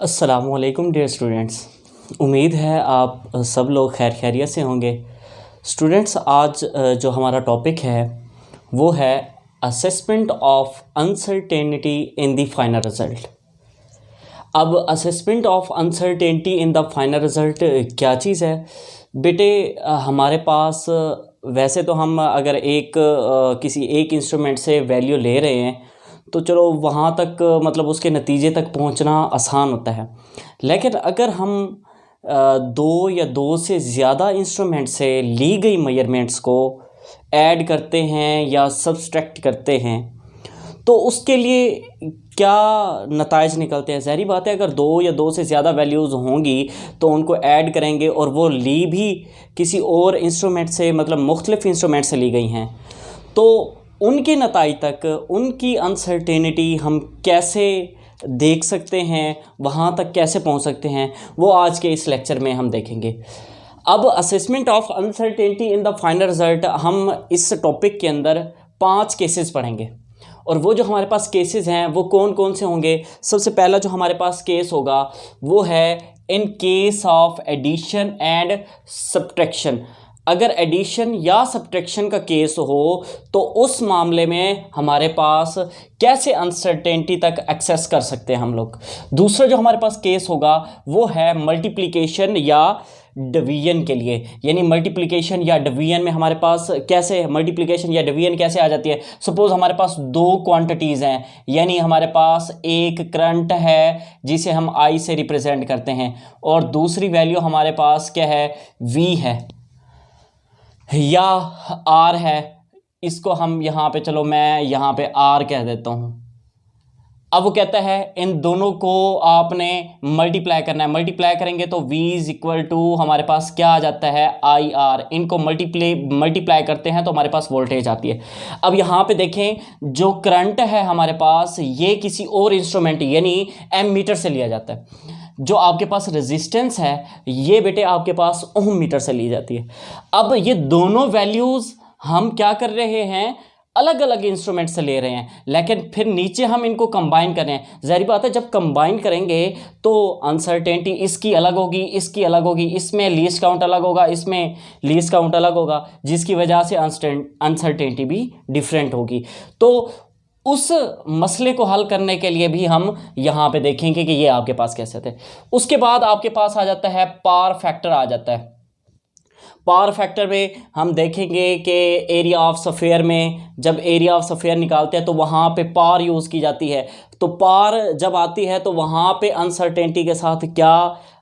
अस्सलामुअलैकुम dear students. उम्मीद है आप सब लोग खैर खैरियत से होंगे। स्टूडेंट्स, आज जो हमारा टॉपिक है वो है assessment of uncertainty in the final result. अब assessment of uncertainty in the final result क्या चीज़ है बेटे? हमारे पास वैसे तो हम अगर किसी एक इंस्ट्रूमेंट से वैल्यू ले रहे हैं तो चलो वहाँ तक मतलब उसके नतीजे तक पहुँचना आसान होता है। लेकिन अगर हम दो या दो से ज़्यादा इंस्ट्रूमेंट से ली गई मेजरमेंट्स को ऐड करते हैं या सब्सट्रैक्ट करते हैं तो उसके लिए क्या नताइज निकलते हैं। ज़ाहिर बात है, अगर दो या दो से ज़्यादा वैल्यूज़ होंगी तो उनको ऐड करेंगे और वो ली भी किसी और इंस्ट्रूमेंट से मतलब मुख्तलिफ़ इंस्ट्रूमेंट से ली गई हैं तो उनके नताइज तक उनकी अनसर्टेनिटी हम कैसे देख सकते हैं, वहाँ तक कैसे पहुँच सकते हैं, वो आज के इस लेक्चर में हम देखेंगे। अब assessment of uncertainty in the final result हम इस टॉपिक के अंदर 5 केसेस पढ़ेंगे और वो जो हमारे पास केसेस हैं वो कौन कौन से होंगे। सबसे पहला जो हमारे पास केस होगा वो है in case of addition and subtraction. अगर एडिशन या सब्ट्रैक्शन का केस हो तो उस मामले में हमारे पास कैसे अनसर्टेनिटी तक एक्सेस कर सकते हैं हम लोग। दूसरा जो हमारे पास केस होगा वो है मल्टीप्लिकेशन या डिवीजन के लिए, यानी मल्टीप्लिकेशन या डिवीजन में हमारे पास कैसे मल्टीप्लिकेशन या डिवीजन कैसे आ जाती है। सपोज़ हमारे पास दो क्वांटिटीज़ हैं, यानी हमारे पास एक करंट है जिसे हम आई से रिप्रेजेंट करते हैं और दूसरी वैल्यू हमारे पास क्या है, वी है या आर है। इसको हम यहाँ पे चलो मैं यहाँ पे आर कह देता हूँ। अब वो कहता है इन दोनों को आपने मल्टीप्लाई करना है। मल्टीप्लाई करेंगे तो v इज इक्वल टू हमारे पास क्या आ जाता है, आई आर। इनको मल्टीप्लाई करते हैं तो हमारे पास वोल्टेज आती है। अब यहाँ पे देखें, जो करंट है हमारे पास ये किसी और इंस्ट्रूमेंट यानी एमीटर से लिया जाता है। जो आपके पास रेजिस्टेंस है ये बेटे आपके पास ओम मीटर से ली जाती है। अब ये दोनों वैल्यूज़ हम क्या कर रहे हैं, अलग अलग इंस्ट्रूमेंट से ले रहे हैं, लेकिन फिर नीचे हम इनको कंबाइन कर रहे हैं। ज़ाहिर बात है, जब कंबाइन करेंगे तो अनसर्टेनिटी इसकी अलग होगी, इसकी अलग होगी, इसमें लीस्ट काउंट अलग होगा, इसमें लीस्ट काउंट अलग होगा, जिसकी वजह से अनसर्टेनिटी भी डिफरेंट होगी। तो उस मसले को हल करने के लिए भी हम यहाँ पे देखेंगे कि ये आपके पास कैसे थे। उसके बाद आपके पास आ जाता है पावर फैक्टर आ जाता है। पावर फैक्टर में हम देखेंगे कि एरिया ऑफ स्फीयर में जब एरिया ऑफ स्फीयर निकालते हैं तो वहाँ पे पावर यूज़ की जाती है। तो पावर जब आती है तो वहाँ पे अनसर्टेनिटी के साथ क्या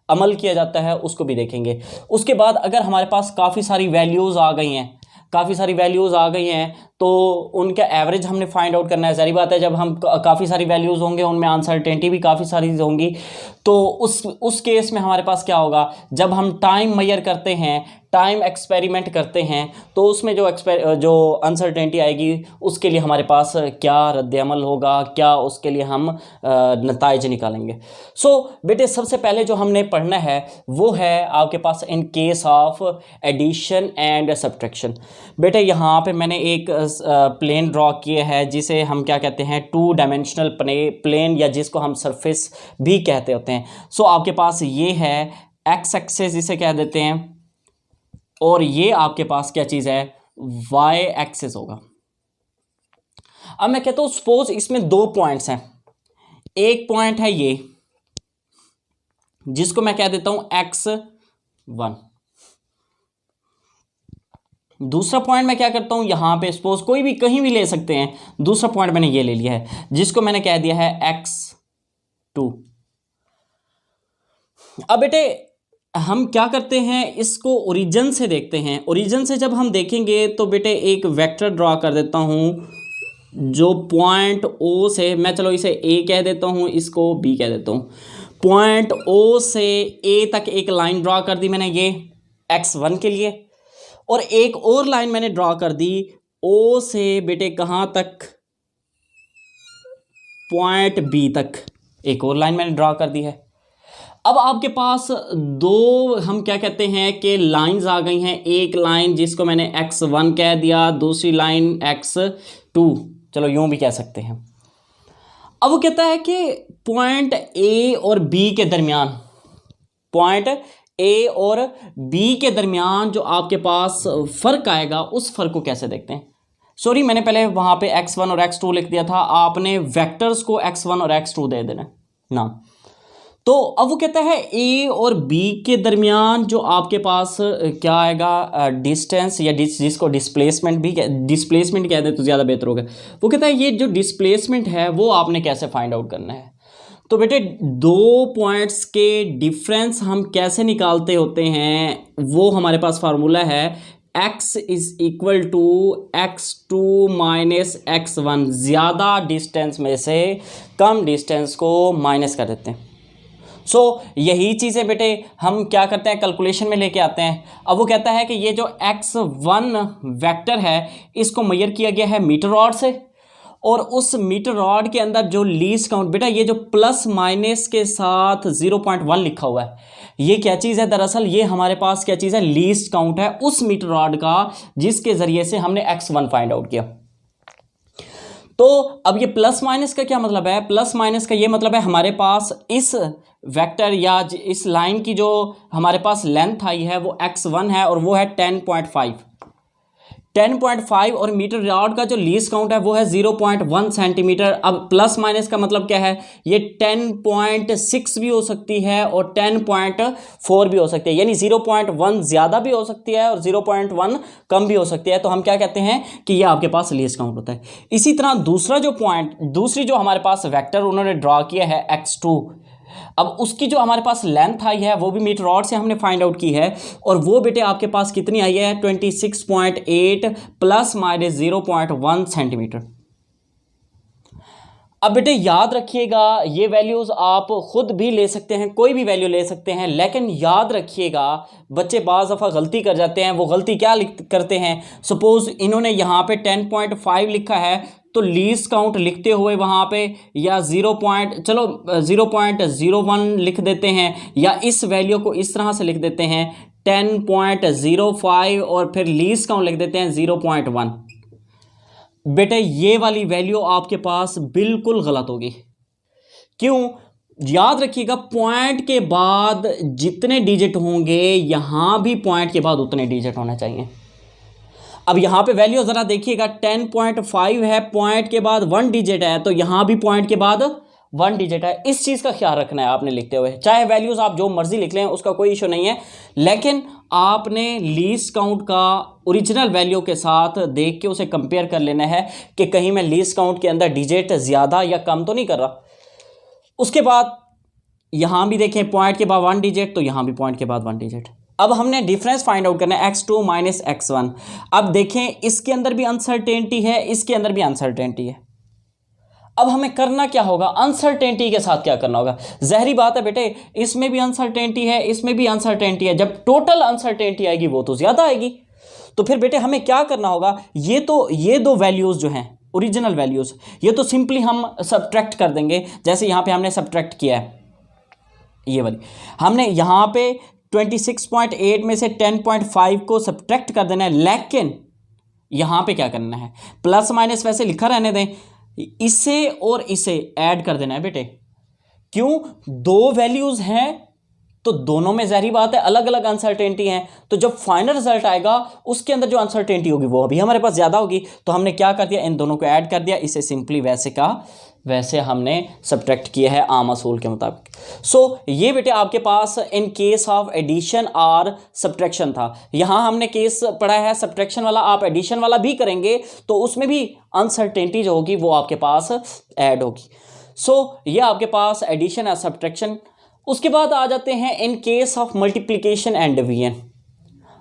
अमल किया जाता है उसको भी देखेंगे। उसके बाद अगर हमारे पास काफ़ी सारी वैल्यूज़ आ गई हैं तो उनका एवरेज हमने फाइंड आउट करना है। ज़ाहिर बात है, जब हम काफ़ी सारी वैल्यूज़ होंगे उनमें अनसर्टेनिटी भी काफ़ी सारी होंगी। तो उस केस में हमारे पास क्या होगा, जब हम टाइम मेजर करते हैं, टाइम एक्सपेरिमेंट करते हैं तो उसमें जो अनसर्टेनिटी आएगी उसके लिए हमारे पास क्या रद्द-ए-अमल होगा, क्या उसके लिए हम नताइज निकालेंगे। सो बेटे, सबसे पहले जो हमने पढ़ना है वो है आपके पास in case of addition and subtraction. बेटे यहाँ पे मैंने एक प्लेन ड्रॉ किया है जिसे हम क्या कहते हैं, 2 डायमेंशनल प्लेन या जिसको हम सरफेस भी कहते होते हैं। सो आपके पास ये है एक्स एक्सेस जिसे कह देते हैं और ये आपके पास क्या चीज़ है, वाई एक्सेस होगा। अब मैं कहता हूँ सपोज इसमें 2 पॉइंट्स हैं। एक पॉइंट है ये जिसको मैं कह देता हूँ x1। दूसरा पॉइंट मैं क्या करता हूँ, यहाँ पे सपोज कोई भी कहीं भी ले सकते हैं। दूसरा पॉइंट मैंने ये ले लिया है जिसको मैंने कह दिया है x2। अब बेटे हम क्या करते हैं, इसको ओरिजिन से देखते हैं। ओरिजिन से जब हम देखेंगे तो बेटे एक वेक्टर ड्रॉ कर देता हूँ जो पॉइंट O से, मैं चलो इसे A कह देता हूँ, इसको B कह देता हूँ। पॉइंट O से A तक एक लाइन ड्रॉ कर दी मैंने ये x1 के लिए, और एक और लाइन मैंने ड्रॉ कर दी O से बेटे कहाँ तक, पॉइंट B तक एक और लाइन मैंने ड्रॉ कर दी है। अब आपके पास दो हम क्या कहते हैं कि लाइंस आ गई हैं। एक लाइन जिसको मैंने x1 कह दिया, दूसरी लाइन x2, चलो यूं भी कह सकते हैं। अब वो कहता है कि पॉइंट ए और बी के दरमियान, पॉइंट ए और बी के दरमियान जो आपके पास फ़र्क आएगा उस फ़र्क को कैसे देखते हैं। सॉरी, मैंने पहले वहाँ पे x1 और x2 लिख दिया था, आपने वेक्टर्स को x1 और x2 दे देना ना। तो अब वो कहता है ए और बी के दरमियान जो आपके पास क्या आएगा, डिस्टेंस या जिसको डिस्प्लेसमेंट कह दे तो ज़्यादा बेहतर होगा। वो कहता है ये जो डिस्प्लेसमेंट है वो आपने कैसे फाइंड आउट करना है। तो बेटे दो पॉइंट्स के डिफरेंस हम कैसे निकालते होते हैं, वो हमारे पास फार्मूला है x is equal to x2 minus x1। ज़्यादा डिस्टेंस में से कम डिस्टेंस को माइनस कर देते हैं। यही चीज़ें बेटे हम क्या करते हैं, कैलकुलेशन में लेके आते हैं। अब वो कहता है कि ये जो x1 वेक्टर है इसको मेजर किया गया है मीटर रॉड से, और उस मीटर रॉड के अंदर जो लीस्ट काउंट, बेटा ये जो प्लस माइनस के साथ 0.1 लिखा हुआ है, ये क्या चीज़ है, दरअसल ये हमारे पास क्या चीज़ है, लीस्ट काउंट है उस मीटर रॉड का जिसके ज़रिए से हमने x1 फाइंड आउट किया। तो अब ये प्लस माइनस का क्या मतलब है, प्लस माइनस का ये मतलब है हमारे पास इस वेक्टर या इस लाइन की जो हमारे पास लेंथ आई है वो x1 है और वो है 10.5 और मीटर रॉड का जो लीस्ट काउंट है वो है 0.1 सेंटीमीटर। अब प्लस माइनस का मतलब क्या है, ये 10.6 भी हो सकती है और 10.4 भी हो सकती है, यानी 0.1 ज़्यादा भी हो सकती है और 0.1 कम भी हो सकती है। तो हम क्या कहते हैं कि ये आपके पास लीस्ट काउंट होता है। इसी तरह दूसरी जो हमारे पास वेक्टर उन्होंने ड्रॉ किया है x2, अब उसकी जो हमारे पास लेंथ आई है वो भी मीटर रॉड से हमने फाइंड आउट की है, और वो बेटे आपके पास कितनी आई है, 26.8 प्लस माइनस 0.1 सेंटीमीटर। अब बेटे याद रखिएगा ये वैल्यूज़ आप खुद भी ले सकते हैं, कोई भी वैल्यू ले सकते हैं, लेकिन याद रखिएगा बच्चे बाज़ दफ़ा गलती कर जाते हैं। वो गलती क्या करते हैं, सपोज़ इन्होंने यहाँ पे 10.5 लिखा है तो लीस्ट काउंट लिखते हुए वहाँ पे या 0.01 लिख देते हैं, या इस वैल्यू को इस तरह से लिख देते हैं 10.05 और फिर लीस्ट काउंट लिख देते हैं 0.1। बेटे ये वाली वैल्यू आपके पास बिल्कुल गलत होगी। क्यों, याद रखिएगा पॉइंट के बाद जितने डिजिट होंगे यहाँ भी पॉइंट के बाद उतने डिजिट होना चाहिए। अब यहाँ पे वैल्यू ज़रा देखिएगा 10.5 है, पॉइंट के बाद 1 डिजिट है, तो यहाँ भी पॉइंट के बाद 1 डिजिट है। इस चीज़ का ख्याल रखना है आपने लिखते हुए, चाहे वैल्यूज़ आप जो मर्जी लिख लें उसका कोई इशू नहीं है, लेकिन आपने लीस्ट काउंट का ओरिजिनल वैल्यू के साथ देख के उसे कंपेयर कर लेना है कि कहीं मैं लीस्ट काउंट के अंदर डिजिट ज़्यादा या कम तो नहीं कर रहा। उसके बाद यहाँ भी देखें पॉइंट के बाद 1 डिजिट, तो यहाँ भी पॉइंट के बाद 1 डिजिट। अब हमने डिफरेंस फाइंड आउट करना है x2 माइनस x1। अब देखें इसके अंदर भी अनसर्टेनिटी है, इसके अंदर भी अनसर्टेनिटी है। अब हमें करना क्या होगा, अनसर्टेनिटी के साथ क्या करना होगा। जहरी बात है बेटे, इसमें भी अनसर्टेनिटी है, इसमें भी अनसर्टेनिटी है, जब टोटल अनसर्टेनिटी आएगी वो तो ज़्यादा आएगी। तो फिर बेटे हमें क्या करना होगा, ये दो वैल्यूज़ जो हैं ओरिजिनल वैल्यूज़, ये तो सिंपली हम सब्ट्रैक्ट कर देंगे। जैसे यहाँ पे हमने सब्ट्रैक्ट किया है, ये वाली हमने यहाँ पे 26.8 में से 10.5 को सब्ट्रैक्ट कर देना है, लेकिन यहाँ पे क्या करना है, प्लस माइनस वैसे लिखा रहने दें, इसे और इसे ऐड कर देना है बेटे। क्यों, दो वैल्यूज़ हैं तो दोनों में ज़ाहिर बात है अलग अलग अनसर्टेनिटी हैं, तो जब फाइनल रिजल्ट आएगा उसके अंदर जो अनसर्टेनिटी होगी वो अभी हमारे पास ज़्यादा होगी। तो हमने क्या कर दिया, इन दोनों को ऐड कर दिया, इसे सिंपली वैसे का वैसे हमने सब्ट्रैक्ट किया है आम असूल के मुताबिक। ये बेटे आपके पास इन केस ऑफ एडिशन और सब्ट्रैक्शन था। यहाँ हमने केस पढ़ा है सब्ट्रैक्शन वाला, आप एडिशन वाला भी करेंगे तो उसमें भी अनसर्टेनिटी जो होगी वो आपके पास ऐड होगी। ये आपके पास एडिशन और सब्ट्रैक्शन। उसके बाद आ जाते हैं in case of multiplication and division.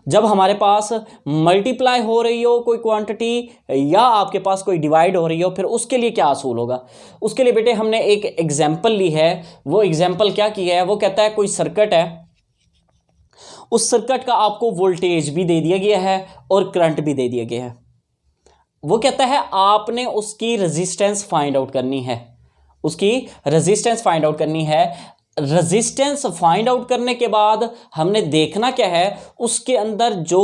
जब हमारे पास मल्टीप्लाई हो रही हो कोई क्वांटिटी या आपके पास कोई डिवाइड हो रही हो, फिर उसके लिए क्या असूल होगा। उसके लिए बेटे हमने एक एग्जाम्पल ली है। वो एग्जाम्पल क्या किया है, वो कहता है कोई सर्किट है, उस सर्किट का आपको वोल्टेज भी दे दिया गया है और करंट भी दे दिया गया है। वो कहता है आपने उसकी रेजिस्टेंस फाइंड आउट करनी है, उसकी रेजिस्टेंस फाइंड आउट करनी है। रेजिस्टेंस फाइंड आउट करने के बाद हमने देखना क्या है, उसके अंदर जो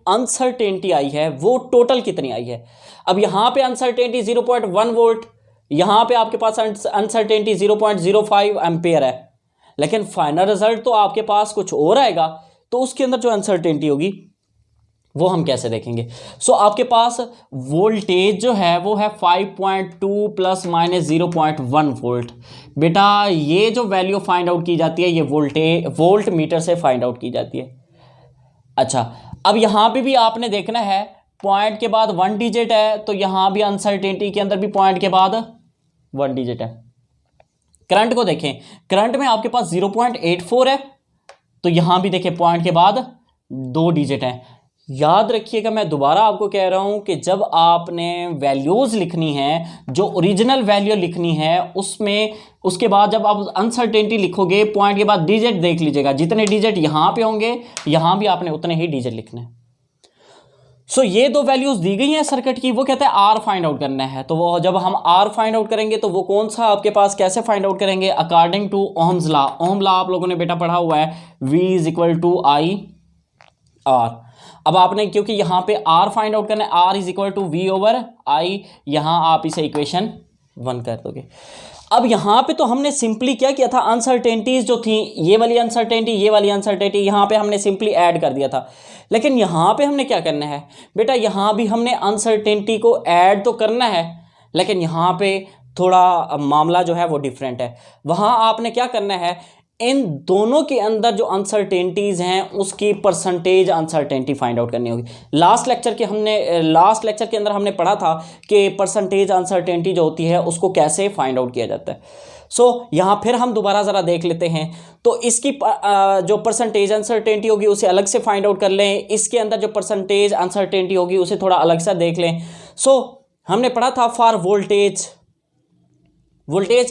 अनसर्टेनिटी आई है वो टोटल कितनी आई है। अब यहाँ पे अनसर्टेनिटी 0.1 वोल्ट यहाँ पे आपके पास अनसर्टेनिटी 0.05 एम्पेयर है, लेकिन फाइनल रिजल्ट तो आपके पास कुछ और आएगा, तो उसके अंदर जो अनसर्टेनिटी होगी वो हम कैसे देखेंगे। सो आपके पास वोल्टेज जो है वो है 5.2 प्लस माइनस 0.1 वोल्ट। बेटा ये जो वैल्यू फाइंड आउट की जाती है ये वोल्ट मीटर से फाइंड आउट की जाती है। अच्छा, अब यहाँ पे भी आपने देखना है पॉइंट के बाद 1 डिजिट है, तो यहाँ भी अनसर्टेनिटी के अंदर भी पॉइंट के बाद 1 डिजिट है। करंट को देखें, करंट में आपके पास 0.84 है, तो यहां भी देखें पॉइंट के बाद 2 डिजिट है। याद रखिएगा, मैं दोबारा आपको कह रहा हूं कि जब आपने वैल्यूज लिखनी है, जो ओरिजिनल वैल्यू लिखनी है, उसमें उसके बाद जब आप अनसर्टेनिटी लिखोगे पॉइंट के बाद डिजिट देख लीजिएगा, जितने डिजिट यहां पे होंगे यहां भी आपने उतने ही डिजिट लिखने हैं। सो ये दो वैल्यूज दी गई हैं सर्किट की, वो कहते हैं आर फाइंड आउट करना है। तो वो जब हम आर फाइंड आउट करेंगे तो वो कौन सा आपके पास कैसे फाइंड आउट करेंगे, according to Ohm's law. Ohm law आप लोगों ने बेटा पढ़ा हुआ है, V is equal to I R. अब आपने क्योंकि यहाँ पे आर फाइंड आउट करना है, R is equal to V over I, यहाँ आप इसे इक्वेशन 1 कर दोगे। अब यहाँ पे तो हमने सिंपली क्या किया था, अनसर्टेनिटीज जो थी, ये वाली अनसर्टेनिटी, ये वाली अनसर्टेनिटी, यहाँ पे हमने सिंपली ऐड कर दिया था। लेकिन यहाँ पे हमने क्या करना है बेटा, यहाँ भी हमने अनसर्टेनिटी को ऐड तो करना है, लेकिन यहाँ पे थोड़ा मामला जो है वो डिफरेंट है। वहाँ आपने क्या करना है, इन दोनों के अंदर जो अनसर्टेनिटीज हैं उसकी परसेंटेज अनसर्टेनिटी फाइंड आउट करनी होगी। लास्ट लेक्चर के अंदर हमने पढ़ा था कि परसेंटेज अनसर्टेनिटी जो होती है उसको कैसे फाइंड आउट किया जाता है। सो यहाँ फिर हम दोबारा ज़रा देख लेते हैं। तो इसकी जो परसेंटेज अनसर्टेनिटी होगी उसे अलग से फाइंड आउट कर लें, इसके अंदर जो परसेंटेज अनसर्टेनिटी होगी उसे थोड़ा अलग से देख लें। सो हमने पढ़ा था फॉर वोल्टेज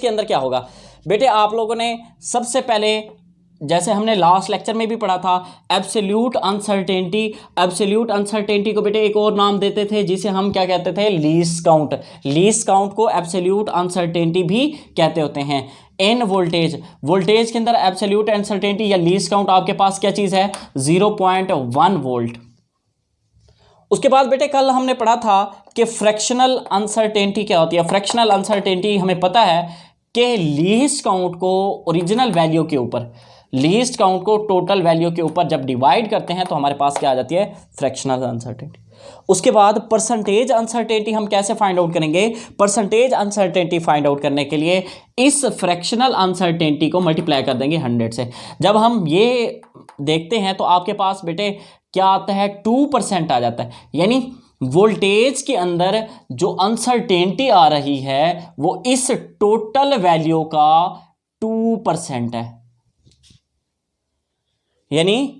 के अंदर क्या होगा बेटे, आप लोगों ने सबसे पहले जैसे हमने लास्ट लेक्चर में भी पढ़ा था एब्सोल्यूट अनसर्टेनिटी को बेटे एक और नाम देते थे जिसे हम क्या कहते थे, लीस्ट काउंट को एब्सोल्यूट अनसर्टेनिटी भी कहते होते हैं। इन वोल्टेज के अंदर एब्सोल्यूट अनसर्टेनिटी या लीस्ट काउंट आपके पास क्या चीज़ है, 0.1 वोल्ट। उसके बाद बेटे कल हमने पढ़ा था कि फ्रैक्शनल अनसर्टेनिटी क्या होती है। फ्रैक्शनल अनसर्टेनिटी हमें पता है कि लीस्ट काउंट को ओरिजिनल वैल्यू के ऊपर, लीस्ट काउंट को टोटल वैल्यू के ऊपर जब डिवाइड करते हैं तो हमारे पास क्या आ जाती है, फ्रैक्शनल अनसर्टेनिटी। उसके बाद परसेंटेज अनसर्टेनिटी हम कैसे फाइंड आउट करेंगे, परसेंटेज अनसर्टेनिटी फाइंड आउट करने के लिए इस फ्रैक्शनल अनसर्टेनिटी को मल्टीप्लाई कर देंगे 100 से। जब हम ये देखते हैं तो आपके पास बेटे क्या आता है, 2% आ जाता है। यानी वोल्टेज के अंदर जो अनसर्टेनिटी आ रही है वो इस टोटल वैल्यू का 2% है। यानी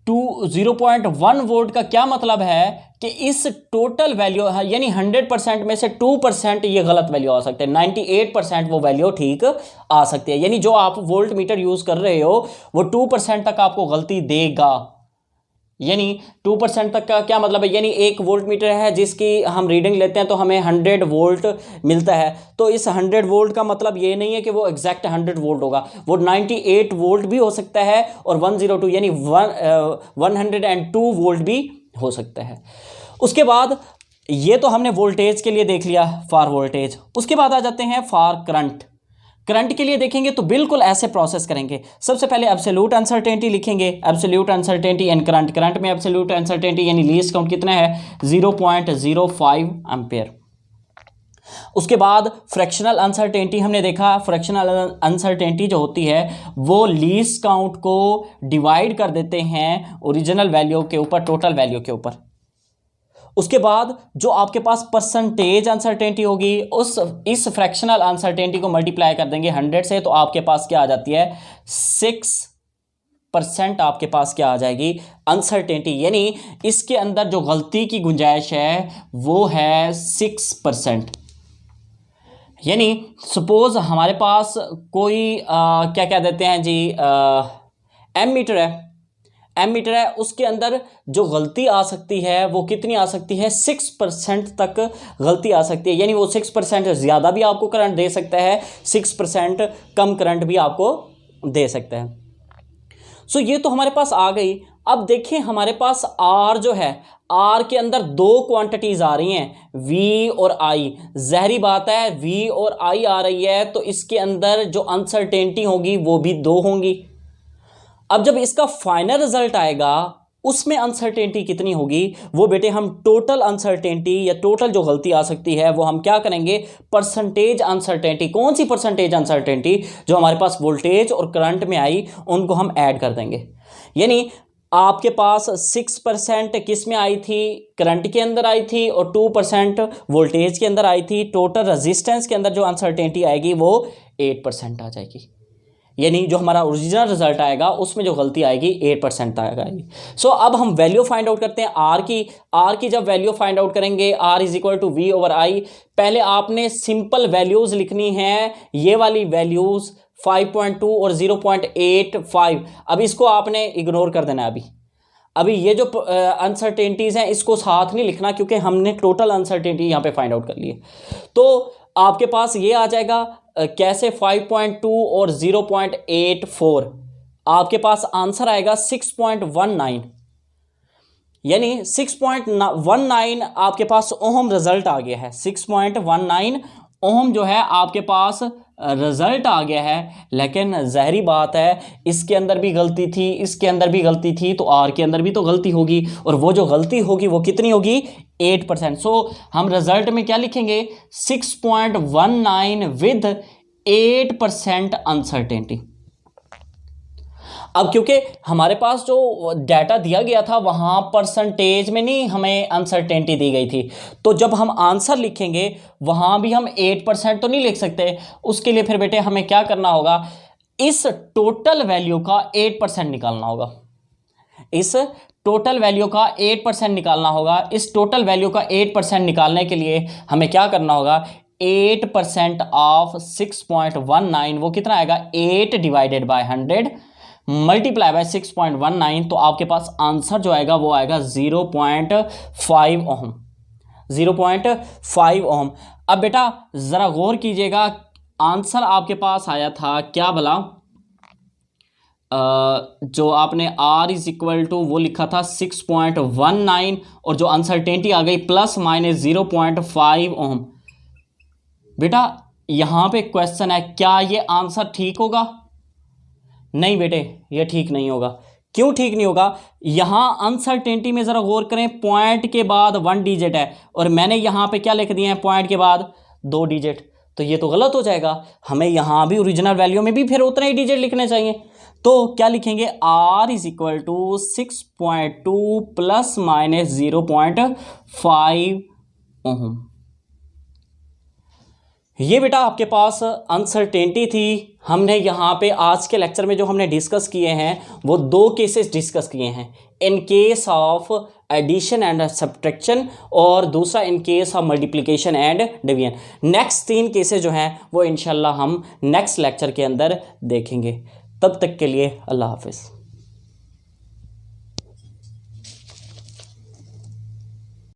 0.1 वोल्ट का क्या मतलब है कि इस टोटल वैल्यू यानी 100% में से 2% ये गलत वैल्यू आ सकते हैं, 98% वो वैल्यू ठीक आ सकती है। यानी जो आप वोल्ट मीटर यूज कर रहे हो वो 2% तक आपको गलती देगा। यानी 2% तक का क्या मतलब है, यानी 1 वोल्ट मीटर है जिसकी हम रीडिंग लेते हैं तो हमें 100 वोल्ट मिलता है, तो इस 100 वोल्ट का मतलब ये नहीं है कि वो एग्जैक्ट 100 वोल्ट होगा, वो 98 वोल्ट भी हो सकता है और 102 यानी 102 वोल्ट भी हो सकता है। उसके बाद ये तो हमने वोल्टेज के लिए देख लिया, फॉर वोल्टेज। उसके बाद आ जाते हैं फॉर करंट के लिए देखेंगे तो बिल्कुल ऐसे प्रोसेस करेंगे। सबसे पहले एब्सोल्यूट अनसर्टेनिटी लिखेंगे, एब्सोल्यूट अनसर्टेनिटी एंड करंट में एब्सोल्यूट अनसर्टेनिटी यानी लीस्ट काउंट कितना है, 0.05 एम्पेयर। उसके बाद फ्रैक्शनल अनसर्टेनिटी हमने देखा, फ्रैक्शनल अनसर्टेनिटी जो होती है वो लीस्ट काउंट को डिवाइड कर देते हैं ओरिजिनल वैल्यू के ऊपर, टोटल वैल्यू के ऊपर। उसके बाद जो आपके पास परसेंटेज अनसर्टेनिटी होगी इस फ्रैक्शनल अनसर्टेनिटी को मल्टीप्लाई कर देंगे 100 से, तो आपके पास क्या आ जाती है, 6% आपके पास क्या आ जाएगी, अनसर्टेनिटी। यानी इसके अंदर जो गलती की गुंजाइश है वो है 6%। यानी सपोज हमारे पास कोई क्या कह देते हैं जी, एम मीटर है, उसके अंदर जो गलती आ सकती है वो कितनी आ सकती है, 6% तक गलती आ सकती है। यानी वो 6% ज़्यादा भी आपको करंट दे सकता है, 6% कम करंट भी आपको दे सकता है। सो ये तो हमारे पास आ गई। अब देखिए हमारे पास आर जो है, आर के अंदर दो क्वांटिटीज आ रही हैं, वी और आई। जहरी बात है, वी और आई आ रही है तो इसके अंदर जो अनसर्टेनिटी होगी वो भी दो होंगी। अब जब इसका फाइनल रिजल्ट आएगा उसमें अनसर्टेनिटी कितनी होगी, वो बेटे हम टोटल अनसर्टेनिटी या टोटल जो गलती आ सकती है वो हम क्या करेंगे, परसेंटेज अनसर्टेनिटी। कौन सी परसेंटेज अनसर्टेनिटी, जो हमारे पास वोल्टेज और करंट में आई उनको हम ऐड कर देंगे। यानी आपके पास 6% किस में आई थी, करंट के अंदर आई थी, और 2% वोल्टेज के अंदर आई थी। टोटल रेजिस्टेंस के अंदर जो अनसर्टेनिटी आएगी वो 8% आ जाएगी। यानी जो हमारा ओरिजिनल रिजल्ट आएगा उसमें जो गलती आएगी 8% आएगी। सो अब हम वैल्यू फाइंड आउट करते हैं आर की जब वैल्यू फाइंड आउट करेंगे R is equal to V over I, पहले आपने सिंपल वैल्यूज लिखनी है, ये वाली वैल्यूज 5.2 और 0.85। अब इसको आपने इग्नोर कर देना है। अभी ये जो अनसर्टेनिटीज हैं इसको साथ नहीं लिखना क्योंकि हमने टोटल अनसर्टेनिटी यहाँ पे फाइंड आउट कर ली है। तो आपके पास ये आ जाएगा कैसे, 5.2 और 0.84, आपके पास आंसर आएगा 6.19। यानी 6.19 आपके पास ओम रिजल्ट आ गया है। 6.19 ओम जो है आपके पास रिजल्ट आ गया है। लेकिन जहरी बात है, इसके अंदर भी गलती थी, इसके अंदर भी गलती थी, तो आर के अंदर भी तो गलती होगी, और वो जो गलती होगी वो कितनी होगी, 8%। सो हम रिजल्ट में क्या लिखेंगे, 6.19 विद 8% अनसर्टेनिटी। अब क्योंकि हमारे पास जो डाटा दिया गया था वहाँ परसेंटेज में नहीं हमें अनसर्टेनिटी दी गई थी, तो जब हम आंसर लिखेंगे वहाँ भी हम 8% तो नहीं लिख सकते। उसके लिए फिर बेटे हमें क्या करना होगा, इस टोटल वैल्यू का 8% निकालना होगा। इस टोटल वैल्यू का 8% निकालना होगा। इस टोटल वैल्यू का 8% निकालने के लिए हमें क्या करना होगा, 8% ऑफ 6.19 वो कितना आएगा, 8 डिवाइडेड बाय 100 मल्टीप्लाई बाय 6.19, तो आपके पास आंसर जो आएगा वो आएगा 0.5 ओम। 0.5 ओम। अब बेटा जरा गौर कीजिएगा, आंसर आपके पास आया था क्या भला, जो आपने R इज इक्वल टू वो लिखा था 6.19 और जो अनसर्टेनिटी आ गई प्लस माइनस 0.5 ओम। बेटा यहाँ पे क्वेश्चन है, क्या ये आंसर ठीक होगा? नहीं बेटे, ये ठीक नहीं होगा। क्यों ठीक नहीं होगा? यहाँ अनसर्टेनिटी में ज़रा गौर करें, पॉइंट के बाद 1 डिजिट है और मैंने यहाँ पे क्या लिख दिया है, पॉइंट के बाद 2 डिजिट, तो ये तो गलत हो जाएगा। हमें यहाँ भी ओरिजिनल वैल्यू में भी फिर उतने ही डिजिट लिखने चाहिए। तो क्या लिखेंगे, R is equal to 6.2 plus minus 0.5 ohm. ये बेटा आपके पास अनसर्टेनिटी थी। हमने यहाँ पे आज के लेक्चर में जो हमने डिस्कस किए हैं वो 2 केसेस डिस्कस किए हैं, in case of addition and subtraction और दूसरा in case of multiplication and division. Next 3 cases जो हैं वो इंशाल्लाह हम नेक्स्ट लेक्चर के अंदर देखेंगे। तब तक के लिए अल्लाह हाफिज़।